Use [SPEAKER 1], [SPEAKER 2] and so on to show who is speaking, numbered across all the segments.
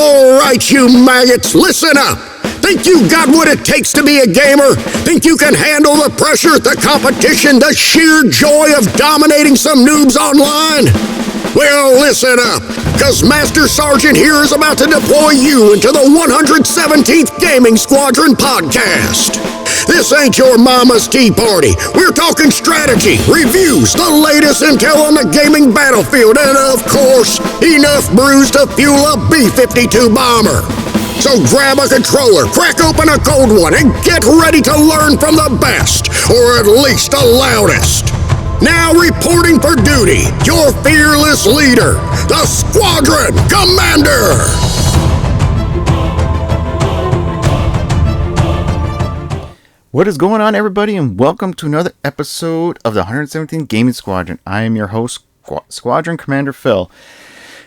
[SPEAKER 1] All right, you maggots, listen up. Think you got what it takes to be a gamer? Think you can handle the pressure, the competition, the sheer joy of dominating some noobs online? Well, listen up, because Master Sergeant here is about to deploy you into the 117th Gaming Squadron podcast. This ain't your mama's tea party. We're talking strategy, reviews, the latest intel on the gaming battlefield, and of course, enough brews to fuel a B-52 bomber. So grab a controller, crack open a cold one, and get ready to learn from the best, or at least the loudest. Now reporting for duty, your fearless leader, the Squadron Commander!
[SPEAKER 2] What is going on, everybody, and welcome to another episode of the 117th Gaming Squadron. I am your host, Squadron Commander Phil,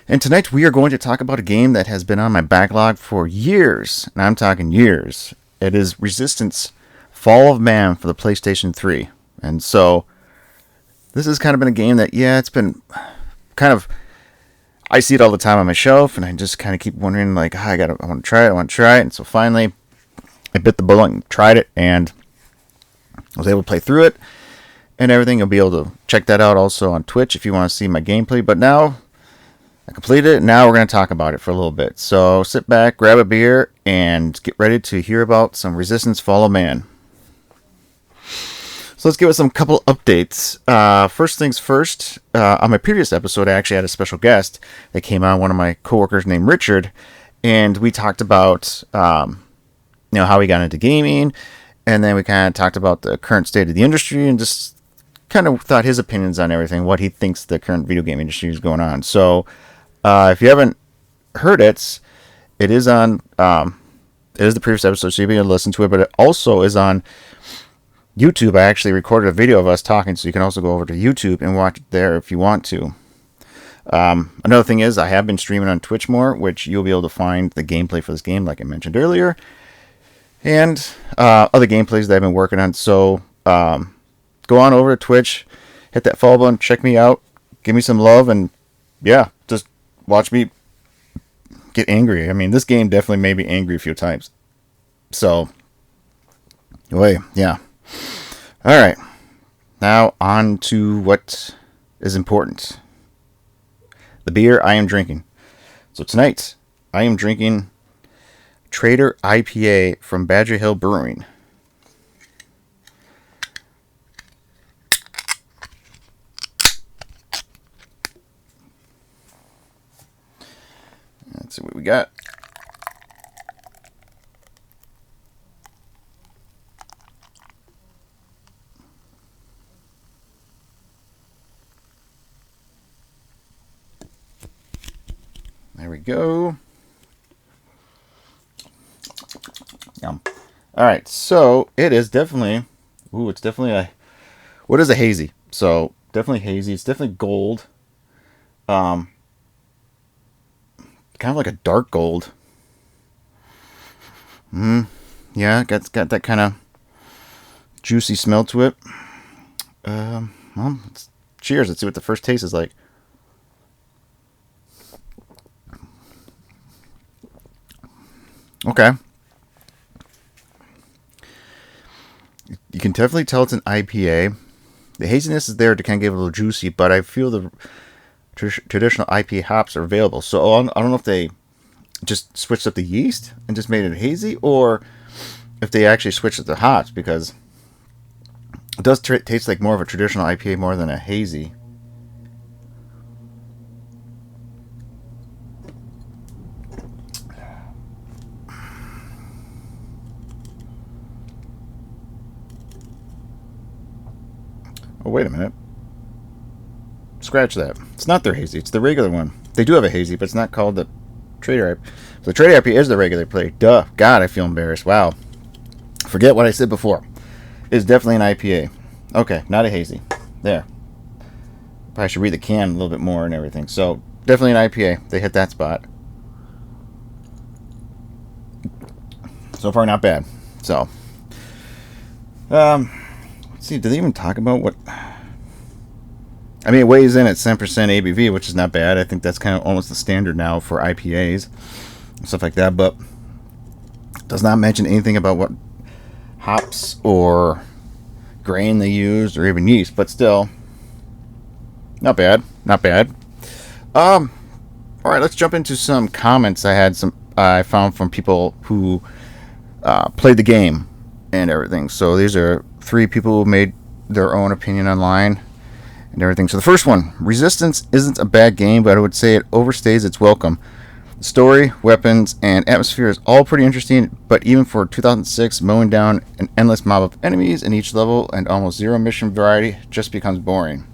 [SPEAKER 2] and tonight we are going to talk about a game that has been on my backlog for years, and I'm talking years. It is Resistance Fall of Man for the PlayStation 3, and so this has kind of been a game that, it's been kind of, I see it all the time on my shelf, and I just kind of keep wondering, like, I want to try it, and so finally I bit the bullet and tried it, and I was able to play through it and everything. You'll be able to check that out also on Twitch if you want to see my gameplay. But now I completed it, and now we're going to talk about it for a little bit. So sit back, grab a beer, and get ready to hear about some Resistance Fall of Man. So let's give it some couple updates. First things first, on my previous episode, I actually had a special guest that came on, one of my coworkers named Richard, and we talked about how he got into gaming, and then we kind of talked about the current state of the industry and just kind of thought his opinions on everything, what he thinks the current video game industry is going on. So if you haven't heard it, it is on, it is the previous episode, so you'll be able to listen to it, but it also is on YouTube. I actually recorded a video of us talking, so you can also go over to YouTube and watch it there if you want to. Another thing is, I have been streaming on Twitch more, which you'll be able to find the gameplay for this game, like I mentioned earlier, and other gameplays that I've been working on. So go on over to Twitch, hit that follow button, check me out, give me some love, and just watch me get angry. I mean, this game definitely made me angry a few times. So, anyway, Alright, now on to what is important. The beer I am drinking. So tonight, I am drinking Trader IPA from Badger Hill Brewing. Let's see what we got. There we go. Yum. Alright, so it is definitely, it's definitely what is a hazy? So, definitely hazy. It's definitely gold. Kind of like a dark gold. Yeah, it's got that kind of juicy smell to it. Well, cheers. Let's see what the first taste is like. Okay. You can definitely tell it's an IPA. The haziness is there to kind of give it a little juicy, but I feel the traditional IPA hops are available. So I don't know if they just switched up the yeast and just made it hazy, or if they actually switched up the hops, because it does taste like more of a traditional IPA more than a hazy. Oh, wait a minute. Scratch that. It's not their hazy. It's the regular one. They do have a hazy, but it's not called the Trader IPA. So the Trader IPA is the regular play. Duh. God, I feel embarrassed. Wow. Forget what I said before. It's definitely an IPA. Okay, not a hazy. There. Probably should read the can a little bit more and everything. So, definitely an IPA. They hit that spot. So far, not bad. So, let's see. Did they even talk about what? I mean, it weighs in at 10% ABV, which is not bad. I think that's kind of almost the standard now for IPAs. stuff like that, but does not mention anything about what hops or grain they used or even yeast, but still, not bad. All right, let's jump into some comments I found from people who played the game and everything. So these are 3 people who made their own opinion online and everything. So the first one, Resistance isn't a bad game, but I would say it overstays its welcome. The story, weapons, and atmosphere is all pretty interesting, but even for 2006, mowing down an endless mob of enemies in each level and almost zero mission variety just becomes boring.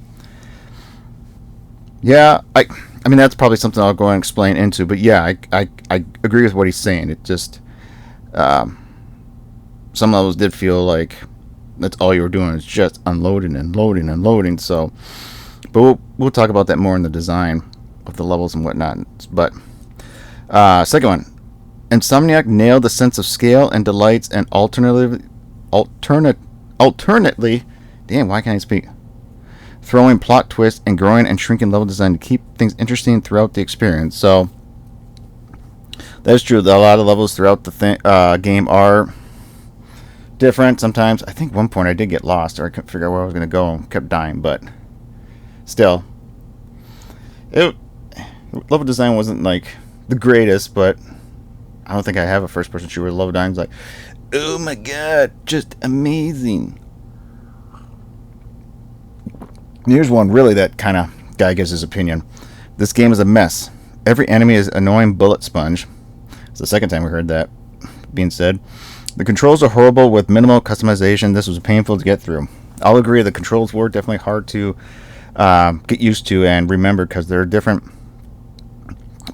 [SPEAKER 2] Yeah, I mean, that's probably something I'll go and explain into, but yeah, I agree with what he's saying. It just, some levels did feel like that's all you were doing is just unloading and loading and loading, so, but we'll talk about that more in the design of the levels and whatnot, but, second one, Insomniac nailed the sense of scale and delights and alternately, damn, why can't I speak? Throwing plot twists and growing and shrinking level design to keep things interesting throughout the experience. So that's true. A lot of levels throughout the game are different. Sometimes I think one point I did get lost, or I couldn't figure out where I was going to go and kept dying. But still, level design wasn't like the greatest, but I don't think I have a first-person shooter. Level design's like, oh my god, just amazing. Here's one really that kind of guy gives his opinion. This game is a mess. Every enemy is annoying bullet sponge. It's the second time we heard that being said. The controls are horrible with minimal customization. This was painful to get through. I'll agree the controls were definitely hard to get used to and remember because there are different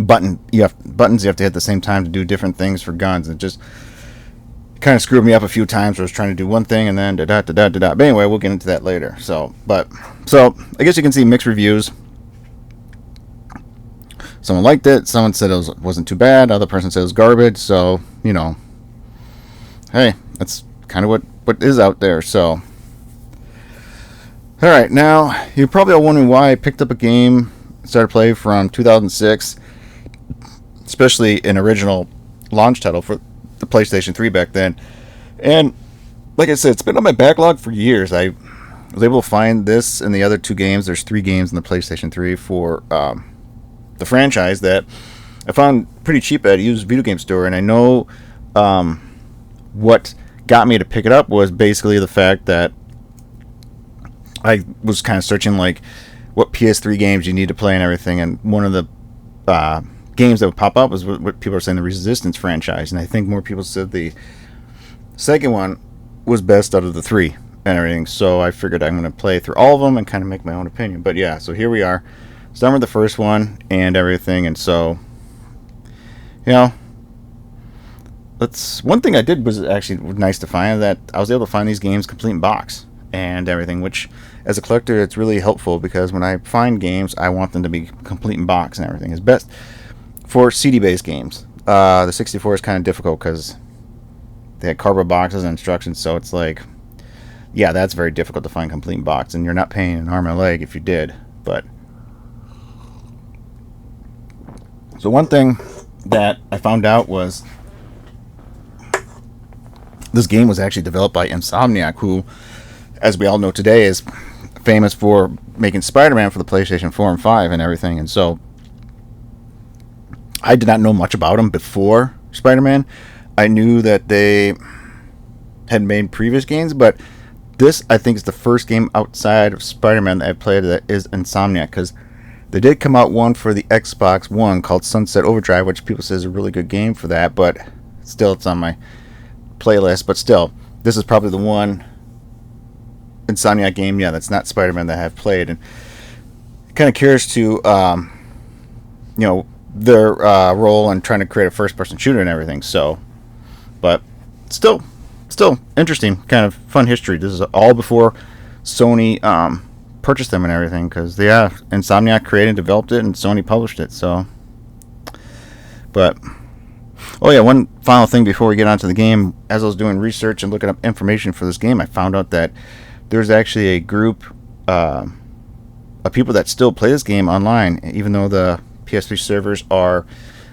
[SPEAKER 2] buttons you have to hit at the same time to do different things for guns. It just kind of screwed me up a few times where I was trying to do one thing and then da-da-da-da-da. But anyway, we'll get into that later. So I guess you can see mixed reviews. Someone liked it. Someone said it wasn't too bad. Other person said it was garbage. So, you know, hey, that's kind of what is out there. So, all right. Now, you're probably all wondering why I picked up a game, started playing from 2006, especially an original launch title for the PlayStation 3 back then. And like I said, it's been on my backlog for years. I was able to find this and the other 2 games. There's 3 games in the PlayStation 3 for the franchise that I found pretty cheap at a used video game store. And I know what got me to pick it up was basically the fact that I was kind of searching like what PS3 games you need to play and everything. And one of the games that would pop up was what people are saying, the Resistance franchise, and I think more people said the second one was best out of the 3 and everything. So I figured I'm going to play through all of them and kind of make my own opinion. But yeah, so here we are, starting with the first one and everything. And so, you know, one thing I did was actually nice to find that I was able to find these games complete in box and everything, which as a collector it's really helpful because when I find games I want them to be complete in box and everything. Is best for CD-based games. The 64 is kind of difficult because they had cardboard boxes and instructions, so it's like, yeah, that's very difficult to find complete in box, and you're not paying an arm and a leg if you did. But so one thing that I found out was this game was actually developed by Insomniac, who, as we all know today, is famous for making Spider-Man for the PlayStation 4 and 5 and everything. And so I did not know much about them before Spider-Man. I knew that they had made previous games, but this, I think, is the first game outside of Spider-Man that I played that is Insomniac, because they did come out one for the Xbox One called Sunset Overdrive, which people say is a really good game for that, but still it's on my playlist. But still, this is probably the one Insomniac game, yeah, that's not Spider-Man that I have played. And kind of curious to, you know, their role in trying to create a first-person shooter and everything. So, but still interesting, kind of fun history. This is all before Sony purchased them and everything, because yeah, Insomniac created and developed it, and Sony published it. So, but oh yeah, one final thing before we get onto the game. As I was doing research and looking up information for this game, I found out that there's actually a group of people that still play this game online, even though the PS3 servers are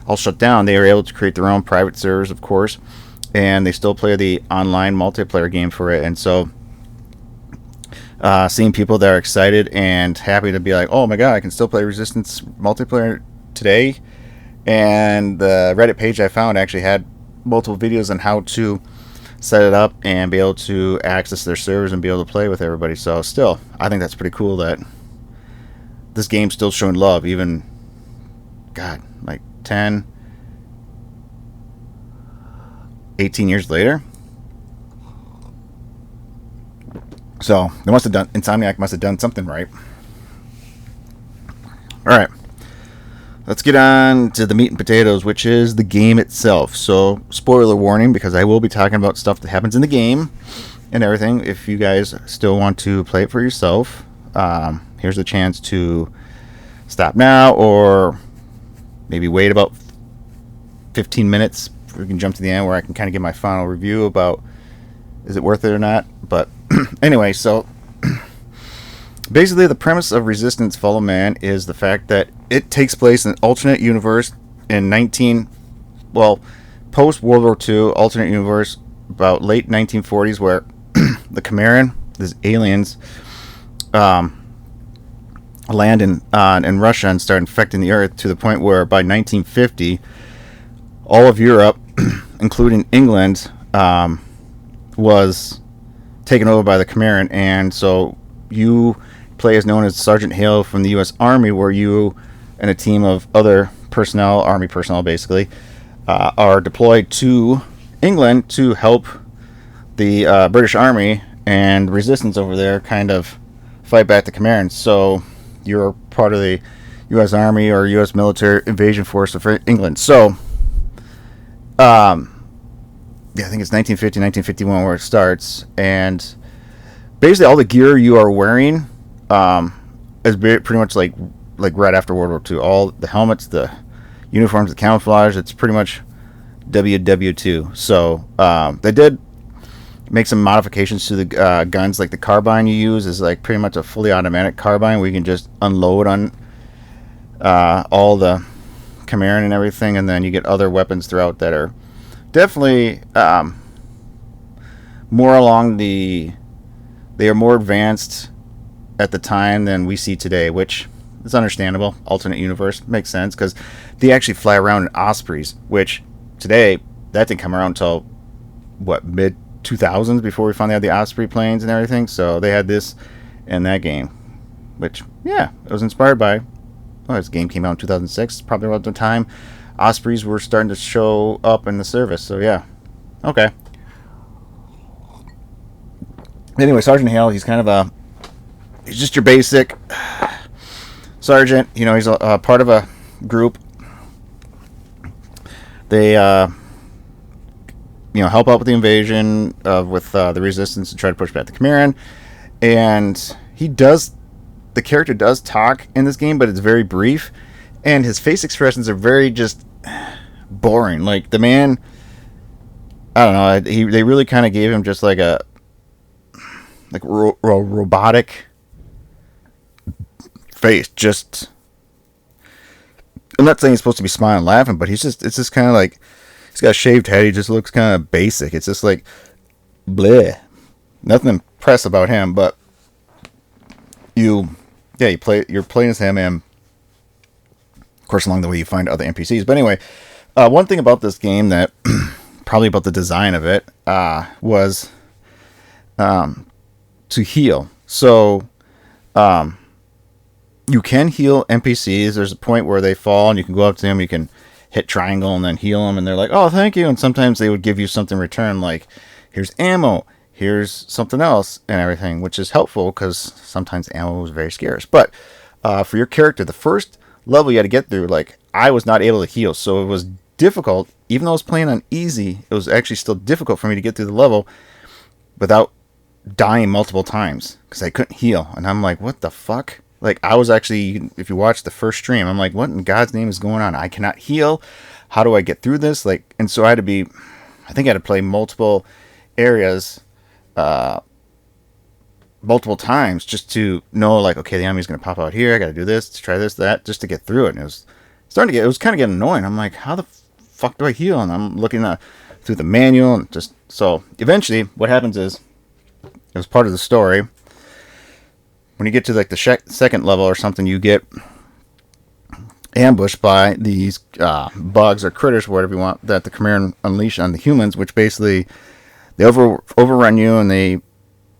[SPEAKER 2] all shut down, they were able to create their own private servers, of course, and they still play the online multiplayer game for it. And so seeing people that are excited and happy to be like, oh my god, I can still play Resistance multiplayer today. And the Reddit page I found actually had multiple videos on how to set it up and be able to access their servers and be able to play with everybody. So still, I think that's pretty cool that this game's still showing love, even, god, like 10, 18 years later. So they must have done, Insomniac must have done something right. Alright, let's get on to the meat and potatoes, which is the game itself. So, spoiler warning, because I will be talking about stuff that happens in the game and everything. If you guys still want to play it for yourself, here's a chance to stop now, or maybe wait about 15 minutes. We can jump to the end where I can kind of give my final review about is it worth it or not. But anyway, so basically the premise of Resistance Fall of Man is the fact that it takes place in an alternate universe in post World War II, alternate universe, about late 1940s, where the Chimeran, these aliens, land in Russia and start infecting the Earth to the point where by 1950, all of Europe, including England, was taken over by the Chimeran. And so you play as known as Sergeant Hale from the U.S. Army, where you and a team of other personnel, Army personnel basically, are deployed to England to help the British Army and resistance over there kind of fight back the Chimerans. So you're part of the U.S. Army or U.S. military invasion force of England. So, I think it's 1950, 1951 where it starts. And basically all the gear you are wearing is pretty much like right after World War II. All the helmets, the uniforms, the camouflage, it's pretty much WW2. So they did make some modifications to the guns. Like the carbine you use is like pretty much a fully automatic carbine where you can just unload on all the Chimeran and everything, and then you get other weapons throughout that are definitely more along they are more advanced at the time than we see today, which is understandable. Alternate universe makes sense because they actually fly around in Ospreys, which today that didn't come around until what, mid 2000s, before we finally had the Osprey planes and everything. So they had this in that game, which it was inspired by. Well, this game came out in 2006, probably around the time Ospreys were starting to show up in the service. So yeah, okay. Anyway, Sergeant Hale, he's kind of he's just your basic sergeant. You know, he's a part of a group. They help out with the invasion with the resistance and try to push back the Chimeran. And the character does talk in this game, but it's very brief. And his face expressions are very just boring. Like the man, I don't know. They really kind of gave him just like a robotic face. Just, I'm not saying he's supposed to be smiling and laughing, but it's just kind of like, he's got a shaved head. He just looks kind of basic. It's just like, bleh. Nothing impressive about him, but you're playing as him, and of course along the way you find other NPCs. But anyway, one thing about this game that probably about the design of it was to heal. So you can heal NPCs. There's a point where they fall and you can go up to them, you can hit triangle and then heal them, and they're like, oh, thank you. And sometimes they would give you something in return, like here's ammo, here's something else and everything, which is helpful because sometimes ammo is very scarce. But for your character, the first level you had to get through, like I was not able to heal, so it was difficult. Even though I was playing on easy, it was actually still difficult for me to get through the level without dying multiple times because I couldn't heal. And I'm like, what the fuck? Like, I was actually, if you watch the first stream, I'm like, what in God's name is going on? I cannot heal. How do I get through this? Like, and so I had to play multiple areas, multiple times just to know, like, okay, the enemy's going to pop out here. I got to do this, to try this, that, just to get through it. And it was it was kind of getting annoying. I'm like, how the fuck do I heal? And I'm looking through the manual, and just so eventually, what happens is, it was part of the story. When you get to like the second level or something, you get ambushed by these bugs or critters, whatever you want, that the Chimera unleash on the humans, which basically they overrun you, and they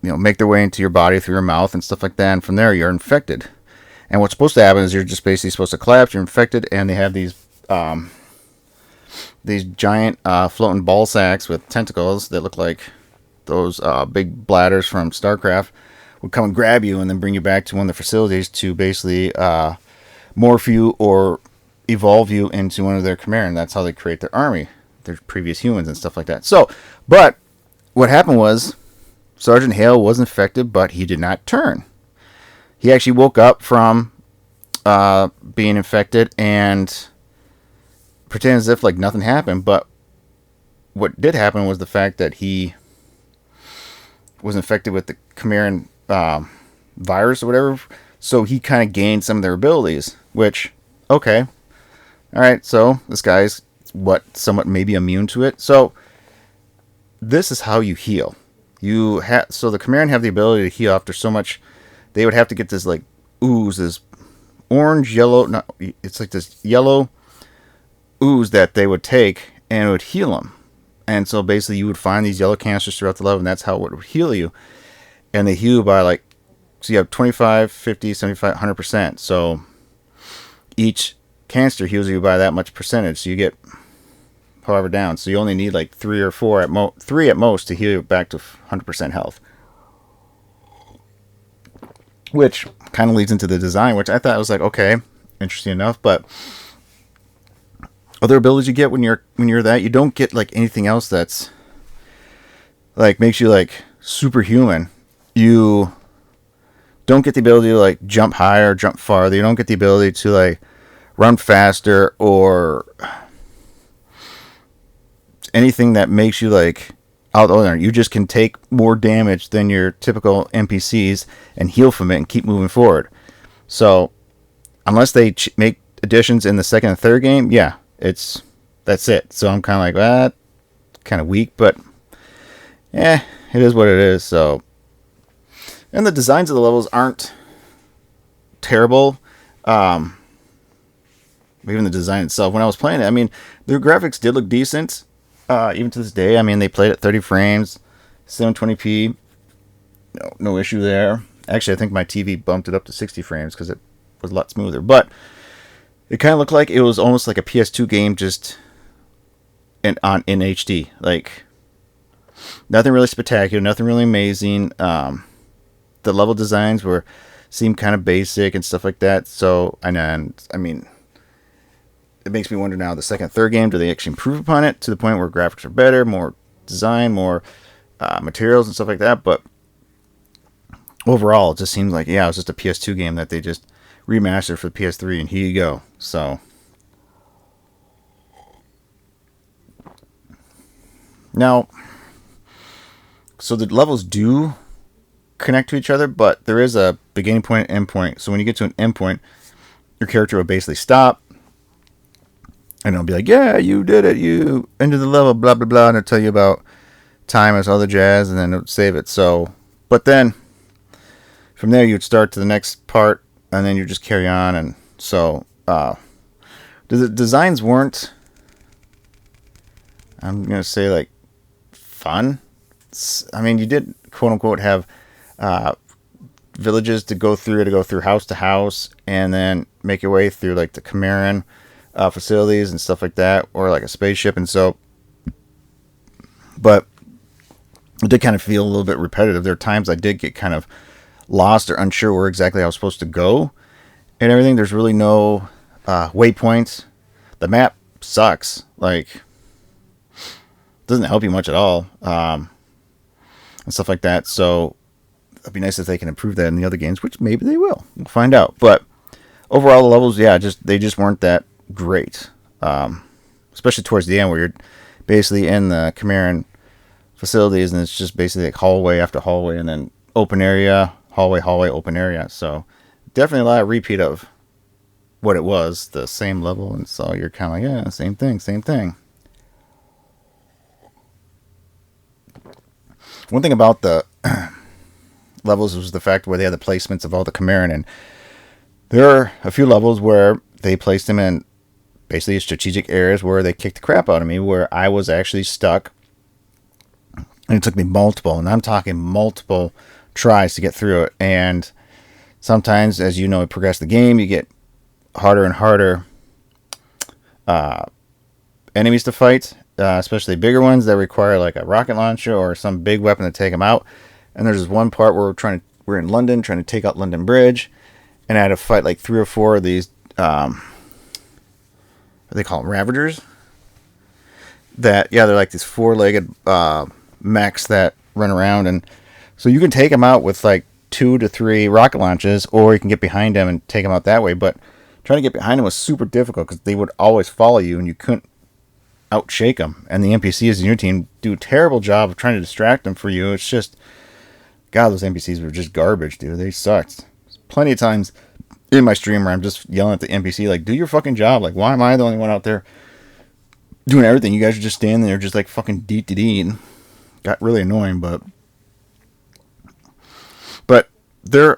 [SPEAKER 2] make their way into your body through your mouth and stuff like that. And from there, you're infected. And what's supposed to happen is you're just basically supposed to collapse. You're infected, and they have these giant floating ball sacks with tentacles that look like those big bladders from StarCraft. Would come and grab you and then bring you back to one of the facilities to basically morph you or evolve you into one of their Chimera. And that's how they create their army, their previous humans and stuff like that. So, but what happened was Sergeant Hale was infected, but he did not turn. He actually woke up from being infected and pretended as if like nothing happened. But what did happen was the fact that he was infected with the Chimeran virus or whatever, so he kind of gained some of their abilities, which, okay, all right, so this guy's somewhat maybe immune to it. So this is how you heal. So the Chimeran have the ability to heal after so much. They would have to get this like ooze, this orange yellow, no, it's like this yellow ooze that they would take, and it would heal them. And so basically you would find these yellow canisters throughout the level, and that's how it would heal you. And they heal by like, so you have 25, 50, 75, 100%. So each canister heals you by that much percentage. So you get however down. So you only need like 3 or 4 3 at most to heal you back to 100% health. Which kind of leads into the design, which I thought was like, okay, interesting enough. But other abilities you get when you're that, you don't get like anything else that's like makes you like superhuman. You don't get the ability to like jump higher, jump farther. You don't get the ability to like run faster or anything that makes you like out there. You just can take more damage than your typical NPCs and heal from it and keep moving forward. So unless they make additions in the second and third game, yeah, that's it. So I'm kind of like, that kind of weak, but it is what it is. So, and the designs of the levels aren't terrible. Even the design itself, when I was playing it, I mean, the graphics did look decent. Even to this day, I mean, they played at 30 frames, 720p, no issue there. Actually, I think my TV bumped it up to 60 frames because it was a lot smoother. But it kind of looked like it was almost like a PS2 game, just in HD. Like nothing really spectacular, nothing really amazing. The level designs seemed kind of basic and stuff like that. So, I mean, it makes me wonder now, the second, third game, do they actually improve upon it to the point where graphics are better, more design, more materials and stuff like that? But overall, it just seems like, it was just a PS2 game that they just remastered for the PS3, and here you go. So now, so the levels do connect to each other, but there is a beginning point and end point. So when you get to an end point, your character will basically stop, and it'll be like, yeah, you did it, you ended the level, blah, blah, blah, and it'll tell you about time as other jazz, and then it'll save it. So, but then from there, you'd start to the next part, and then you just carry on. And so, the designs weren't, I'm going to say, like, fun. I mean, you did, quote unquote, have villages to go through house to house, and then make your way through like the Chimeran facilities and stuff like that, or like a spaceship. And so, but it did kind of feel a little bit repetitive. There are times I did get kind of lost or unsure where exactly I was supposed to go and everything. There's really no waypoints. The map sucks. Like, doesn't help you much at all, and stuff like that. So it'd be nice if they can improve that in the other games, which maybe they will. We'll find out. But overall, the levels, they just weren't that great, especially towards the end, where you're basically in the Chimeran facilities, and it's just basically like hallway after hallway, and then open area, hallway, open area. So definitely a lot of repeat of what it was, the same level, and so you're kind of like, yeah, same thing, same thing. One thing about the levels was the fact where they had the placements of all the Chimeran, and there are a few levels where they placed them in basically strategic areas where they kicked the crap out of me, where I was actually stuck, and it took me multiple, and I'm talking multiple tries to get through it. And sometimes, as you know, you progress the game, you get harder and harder enemies to fight, especially bigger ones that require like a rocket launcher or some big weapon to take them out. And there's this one part where we're in London trying to take out London Bridge, and I had to fight like 3 or 4 of these what do they call them, Ravagers, that, yeah, they're like these 4-legged mechs that run around, and so you can take them out with like 2 to 3 rocket launches, or you can get behind them and take them out that way. But trying to get behind them was super difficult because they would always follow you, and you couldn't outshake them. And the NPCs in your team do a terrible job of trying to distract them for you. It's just, God, those NPCs were just garbage, dude. They sucked. Plenty of times in my stream where I'm just yelling at the NPC, like, do your fucking job. Like, why am I the only one out there doing everything? You guys are just standing there just like fucking DTD, and got really annoying. But they're,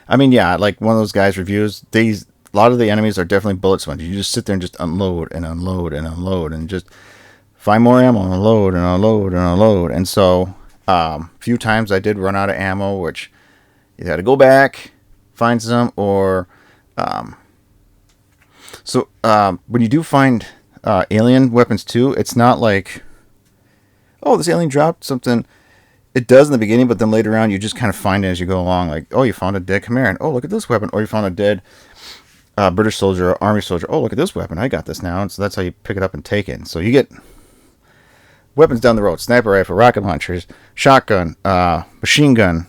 [SPEAKER 2] I mean, yeah, like one of those guys reviews, a lot of the enemies are definitely bullet sponges. You just sit there and just unload and unload and unload and just find more ammo and unload and unload and unload. And so a few times I did run out of ammo, which you had to go back, find some, or when you do find alien weapons too, it's not like, oh, this alien dropped something. It does in the beginning, but then later on you just kind of find it as you go along. Like, oh, you found a dead Chimeran. Oh, look at this weapon. Or you found a dead British soldier or army soldier. Oh, look at this weapon. I got this now. And so that's how you pick it up and take it. So you get weapons down the road. Sniper rifle, rocket launchers, shotgun, machine gun.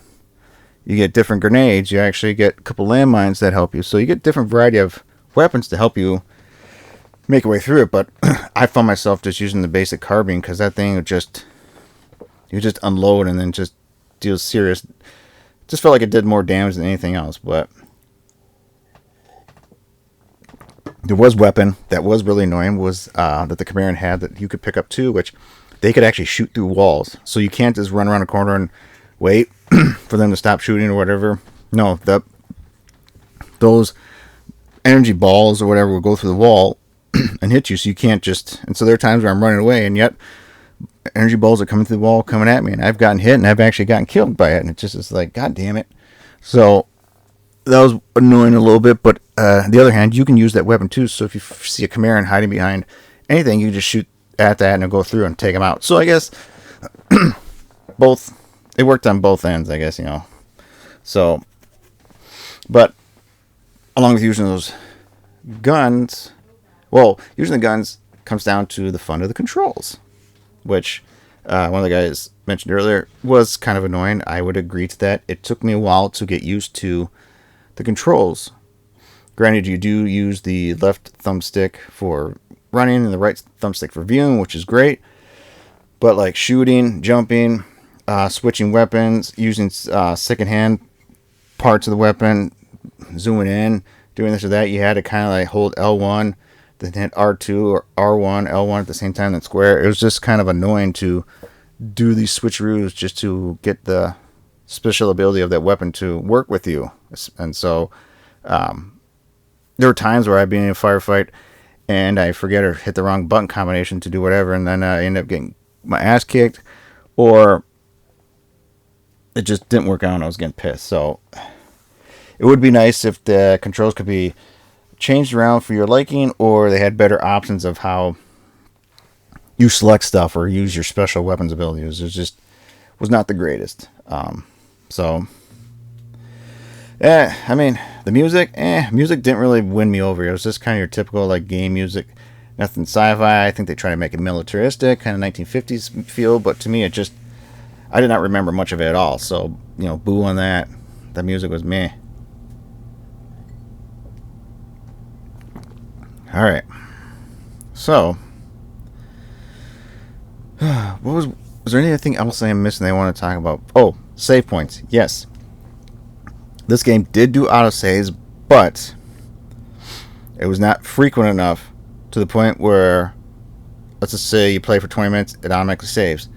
[SPEAKER 2] You get different grenades. You actually get a couple landmines that help you. So you get different variety of weapons to help you make your way through it. But I found myself just using the basic carbine because that thing would just, you just unload and then just deal serious. Just felt like it did more damage than anything else. But there was weapon that was really annoying, was that the Chimeran had that you could pick up too, which they could actually shoot through walls. So you can't just run around a corner and wait for them to stop shooting or whatever. No, those energy balls or whatever will go through the wall and hit you. So you can't just, and so there are times where I'm running away and yet energy balls are coming through the wall, coming at me, and I've gotten hit and I've actually gotten killed by it. And it just is like, God damn it. So that was annoying a little bit, but on the other hand, you can use that weapon too. So if you see a Chimeran hiding behind anything, you just shoot at that and it'll go through and take them out. So I guess it worked on both ends, I guess, you know. So, but along with using those guns, well, using the guns comes down to the fun of the controls, which one of the guys mentioned earlier was kind of annoying. I would agree to that. It took me a while to get used to the controls. Granted, you do use the left thumbstick for running and the right thumbstick for viewing, which is great. But like shooting, jumping, switching weapons, using secondhand parts of the weapon, zooming in, doing this or that, you had to kind of like hold L1, then hit R2 or R1, L1 at the same time, then square. It was just kind of annoying to do these switcheroos just to get the special ability of that weapon to work with you. And so there were times where I'd be in a firefight and I forget or hit the wrong button combination to do whatever, and then I end up getting my ass kicked, or it just didn't work out and I was getting pissed. So it would be nice if the controls could be changed around for your liking, or they had better options of how you select stuff or use your special weapons abilities. It just was not the greatest. I mean, the music didn't really win me over. It was just kind of your typical like game music, nothing sci-fi. I think they try to make it militaristic, kind of 1950s feel, but to me I did not remember much of it at all. So, you know, boo on that. The music was meh. All right. So, was there anything else I'm missing they want to talk about? Oh, save points. Yes. This game did do autosaves, but It was not frequent enough to the point where, let's just say you play for 20 minutes, it automatically saves.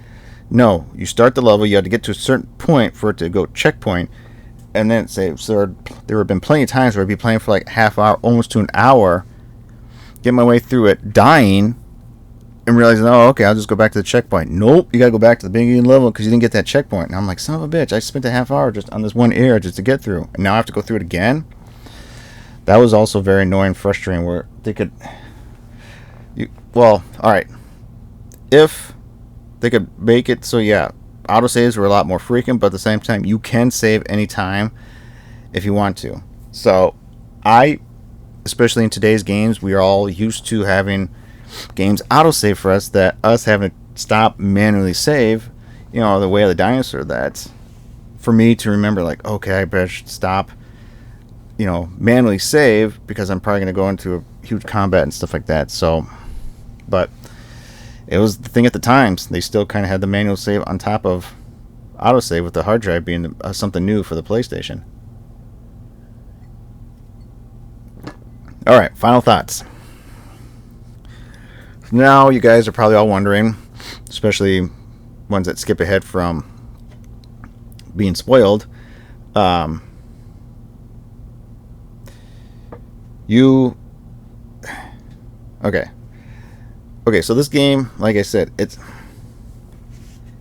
[SPEAKER 2] No, you start the level, you had to get to a certain point for it to go checkpoint, and then it saves. So there have been plenty of times where I'd be playing for like half hour, almost to an hour, get my way through it, dying, and realizing, oh, okay, I'll just go back to the checkpoint. Nope, you gotta go back to the beginning level because you didn't get that checkpoint. And I'm like, son of a bitch, I spent a half hour just on this one area just to get through, and now I have to go through it again. That was also very annoying, frustrating, where they could... well, alright. If they could make it so, yeah, autosaves were a lot more frequent, but at the same time, you can save anytime if you want to. So, especially in today's games, we are all used to having games autosave for us, that us having to stop manually save, the way of the dinosaur, that for me to remember, like, okay, I better stop, manually save, because I'm probably going to go into a huge combat and stuff like that. So, but it was the thing at the times. They still kind of had the manual save on top of autosave, with the hard drive being something new for the PlayStation. Alright, final thoughts. Now you guys are probably all wondering, especially ones that skip ahead from being spoiled, okay, so this game, like I said, it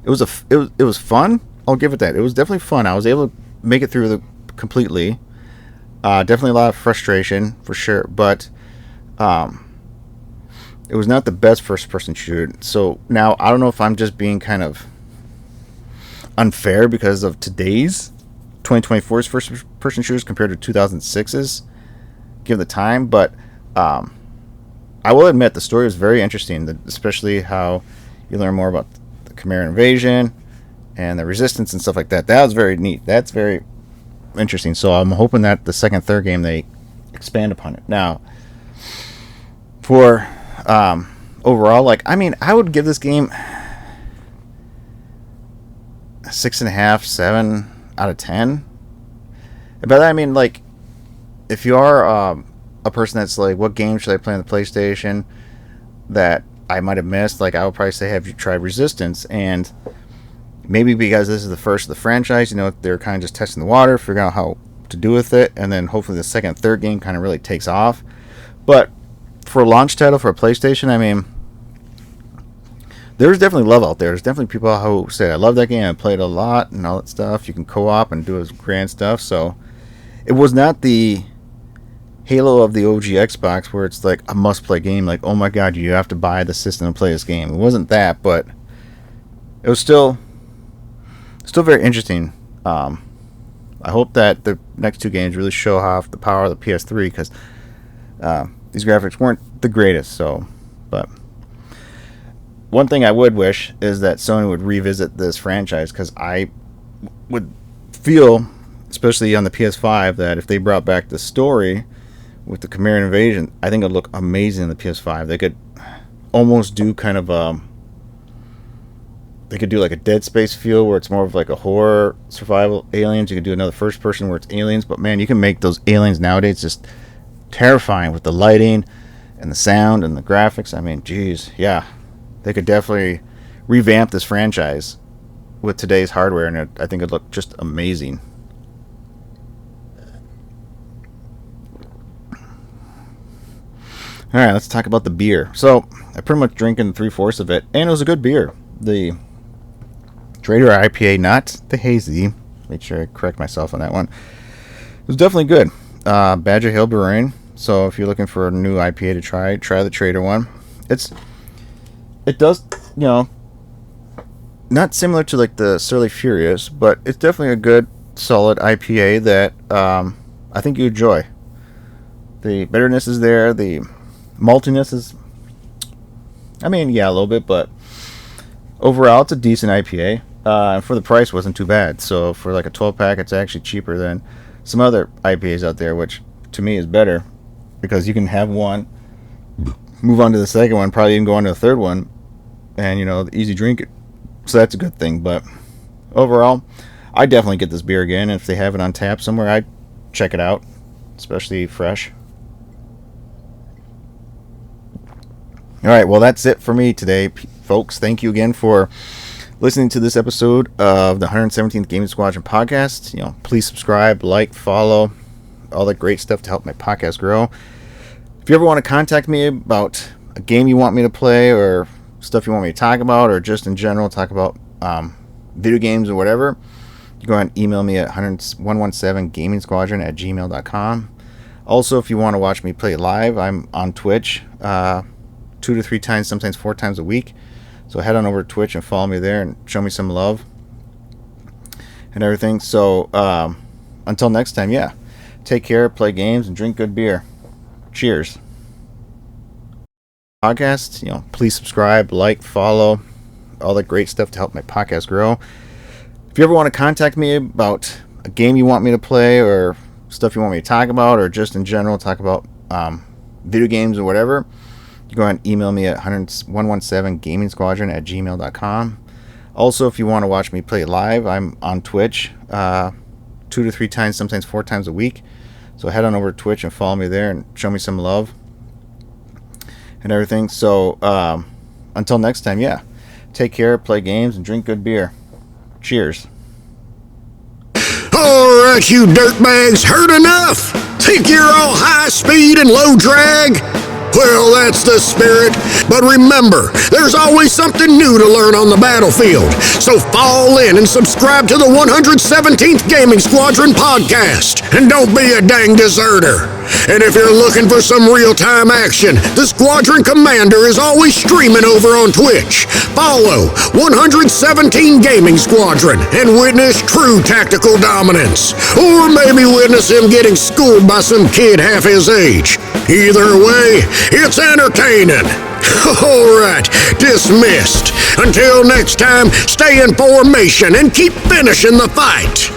[SPEAKER 2] was fun. I'll give it that. It was definitely fun. I was able to make it through completely. Definitely a lot of frustration for sure, but it was not the best first-person shooter. So now I don't know if I'm just being kind of unfair because of today's 2024's first-person shooters compared to 2006's, given the time. But I will admit the story was very interesting, especially how you learn more about the Khmer invasion and the resistance and stuff like that. That was very neat. That's very interesting. So I'm hoping that the second, third game they expand upon it. Now, for overall, I would give this game 6.5, 7 out of 10. By that I mean, if you are a person that's like, what game should I play on the PlayStation that I might have missed, I would probably say, have you tried Resistance? And maybe because this is the first of the franchise, they're kind of just testing the water, figuring out how to do with it, and then hopefully the second and third game kind of really takes off. But for a launch title for a PlayStation, I mean, there's definitely love out there. There's definitely people who say, I love that game, I played a lot and all that stuff. You can co-op and do grand stuff. So it was not the Halo of the OG Xbox where it's like a must-play game, like, oh my god, you have to buy the system to play this game. It wasn't that, but it was still very interesting. I hope that the next two games really show off the power of the PS3, because these graphics weren't the greatest. So, but one thing I would wish is that Sony would revisit this franchise, because I would feel, especially on the PS5, that if they brought back the story with the Khmer invasion, I think it would look amazing in the PS5. They could almost do kind of they could do like a Dead Space feel, where it's more of like a horror survival aliens. You could do another first person where it's aliens, but man, you can make those aliens nowadays just terrifying with the lighting and the sound and the graphics. I mean, geez, yeah, they could definitely revamp this franchise with today's hardware, and I think it'd look just amazing. Alright, let's talk about the beer. So, I pretty much drinking 3/4 of it, and it was a good beer. The Trader IPA, not the hazy. Make sure I correct myself on that one. It was definitely good. Badger Hill Brewing. So, if you're looking for a new IPA to try the Trader one. It does, not similar to like the Surly Furious, but it's definitely a good, solid IPA that I think you enjoy. The bitterness is there. The maltiness is, a little bit, but overall it's a decent IPA. And for the price, wasn't too bad. So for like a 12-pack, it's actually cheaper than some other IPAs out there, which to me is better, because you can have one, move on to the second one, probably even go on to the third one, and easy drink it. So that's a good thing. But overall, I definitely get this beer again. If they have it on tap somewhere, I'd check it out, especially fresh. All right, well, that's it for me today, folks. Thank you again for listening to this episode of the 117th Gaming Squadron podcast. Please subscribe, like, follow, all that great stuff to help my podcast grow. If you ever want to contact me about a game you want me to play, or stuff you want me to talk about, or just in general talk about video games or whatever, you go ahead and email me at 117gamingsquadron@gmail.com. Also, if you want to watch me play live, I'm on Twitch 2 to 3 times, sometimes 4 times a week. So head on over to Twitch and follow me there and show me some love and everything. So until next time, take care, play games, and drink good beer. Cheers. Podcast, please subscribe, like, follow, all that great stuff to help my podcast grow. If you ever want to contact me about a game you want me to play, or stuff you want me to talk about, or just in general talk about video games or whatever, you go ahead and email me at 117gamingsquadron@gmail.com. Also, if you want to watch me play live, I'm on Twitch 2 to 3 times, sometimes 4 times a week. So head on over to Twitch and follow me there and show me some love and everything. So until next time, take care, play games, and drink good beer. Cheers.
[SPEAKER 1] All right, you dirtbags, heard enough? Think you're all high speed and low drag? Well, that's the spirit. But remember, there's always something new to learn on the battlefield. So fall in and subscribe to the 117th Gaming Squadron podcast. And don't be a dang deserter. And if you're looking for some real-time action, the Squadron Commander is always streaming over on Twitch. Follow 117 Gaming Squadron and witness true tactical dominance. Or maybe witness him getting schooled by some kid half his age. Either way, it's entertaining. All right, dismissed. Until next time, stay in formation and keep finishing the fight.